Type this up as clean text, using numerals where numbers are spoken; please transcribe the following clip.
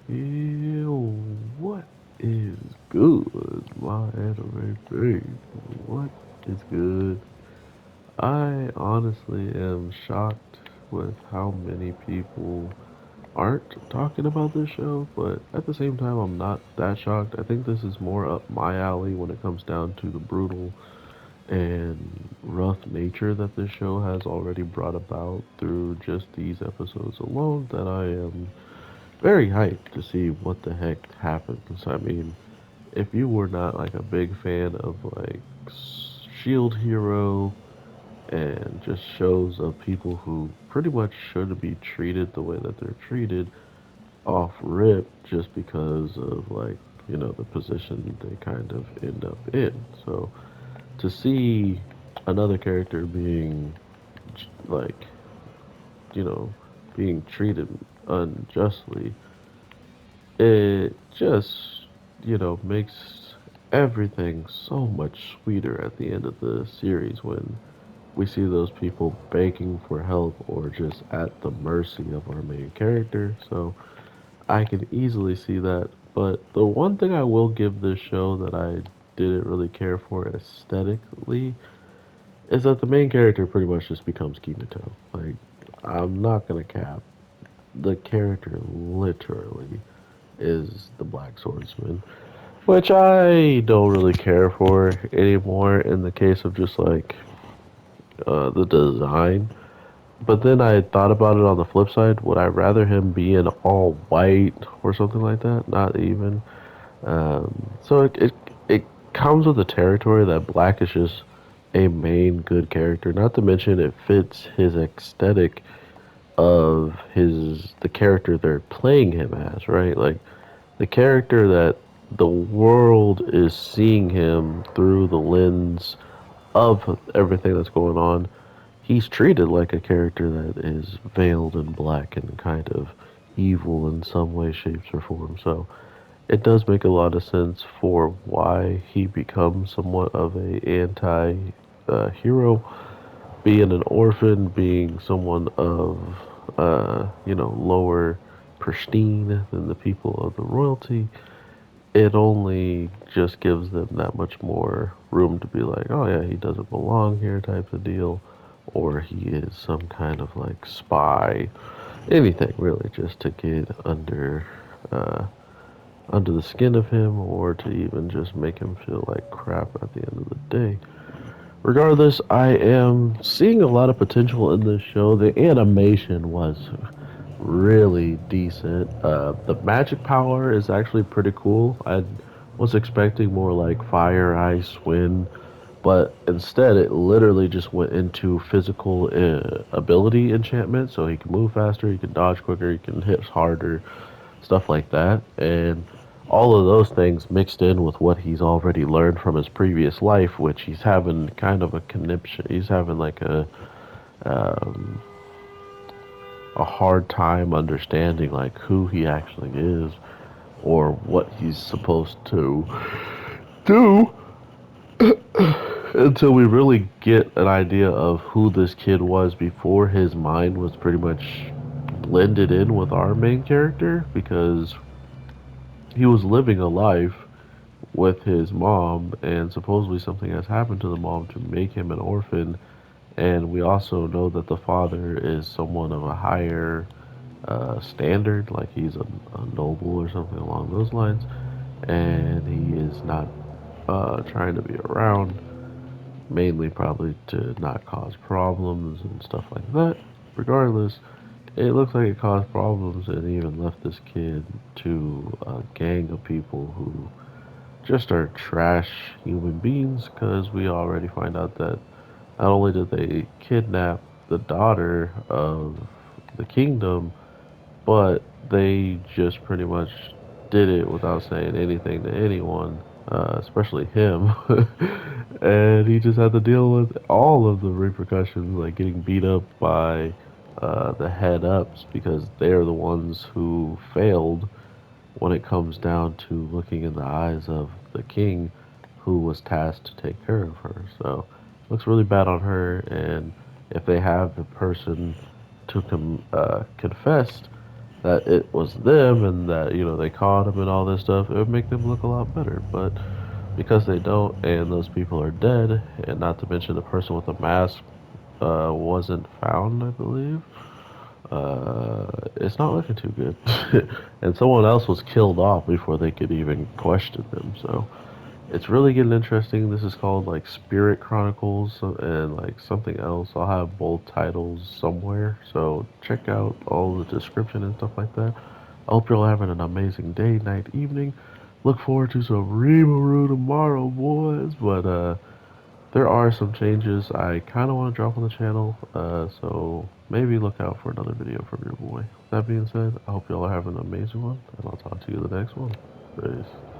Ew, what is good, my anime babe? What is good? I honestly am shocked with how many people aren't talking about this show, but at the same time, I'm not that shocked. I think this is more up my alley when it comes down to the brutal and rough nature that this show has already brought about through just these episodes alone that I am very hyped to see what the heck happens. I mean, if you were not like a big fan of like Shield Hero and just shows of people who pretty much should be treated the way that they're treated off rip just because of like, the position they kind of end up in. So to see another character being like, you know, being treated unjustly, it just, makes everything so much sweeter at the end of the series when we see those people begging for help or just at the mercy of our main character. So I can easily see that. But the one thing I will give this show that I didn't really care for aesthetically is that the main character pretty much just becomes Kimito. Like, I'm not gonna cap. The character literally is the Black Swordsman, which I don't really care for anymore in the case of just like the design. But then I thought about it on the flip side. Would I rather him be in all white or something like that? Not even. So it comes with the territory that Black is just a main good character. Not to mention it fits his aesthetic of his the character they're playing him as, right? Like the character that the world is seeing him through the lens of everything that's going on. He's treated like a character that is veiled in black and kind of evil in some way, shapes, or form. So it does make a lot of sense for why he becomes somewhat of a anti hero, being an orphan, being someone of lower pristine than the people of the royalty. It only just gives them that much more room to be like, oh yeah, he doesn't belong here type of deal, or he is some kind of like spy, anything really, just to get uh, under the skin of him, or to even just make him feel like crap at the end of the day. Regardless, I am seeing a lot of potential in this show. The animation was really decent. The magic power is actually pretty cool. I was expecting more like fire, ice, wind, but instead it literally just went into physical ability enchantment. So he can move faster, he can dodge quicker, he can hit harder, stuff like that. And all of those things mixed in with what he's already learned from his previous life, which he's having kind of a conniption. He's having like um, a hard time understanding like who he actually is or what he's supposed to do until we really get an idea of who this kid was before his mind was pretty much blended in with our main character, because he was living a life with his mom and supposedly something has happened to the mom to make him an orphan. And we also know that the father is someone of a higher standard, like he's a noble or something along those lines, and he is not trying to be around, mainly probably to not cause problems and stuff like that. Regardless, it looks like it caused problems and even left this kid to a gang of people who just are trash human beings, because we already find out that not only did they kidnap the daughter of the kingdom, but they just pretty much did it without saying anything to anyone, especially him. And he just had to deal with all of the repercussions, like getting beat up by the head ups, because they're the ones who failed when it comes down to looking in the eyes of the king who was tasked to take care of her. So it looks really bad on her, and if they have the person to confess, that it was them and that they caught him and all this stuff, it would make them look a lot better. But because they don't, and those people are dead, and not to mention the person with the mask wasn't found, I believe. It's not looking too good. And someone else was killed off before they could even question them. So it's really getting interesting. This is called like Spirit Chronicles and like something else. I'll have both titles somewhere. So check out all the description and stuff like that. I hope you're all having an amazing day, night, evening. Look forward to some Rimuru tomorrow, boys. But there are some changes I kind of want to drop on the channel, so maybe look out for another video from your boy. That being said, I hope y'all are having an amazing one, and I'll talk to you in the next one. Peace.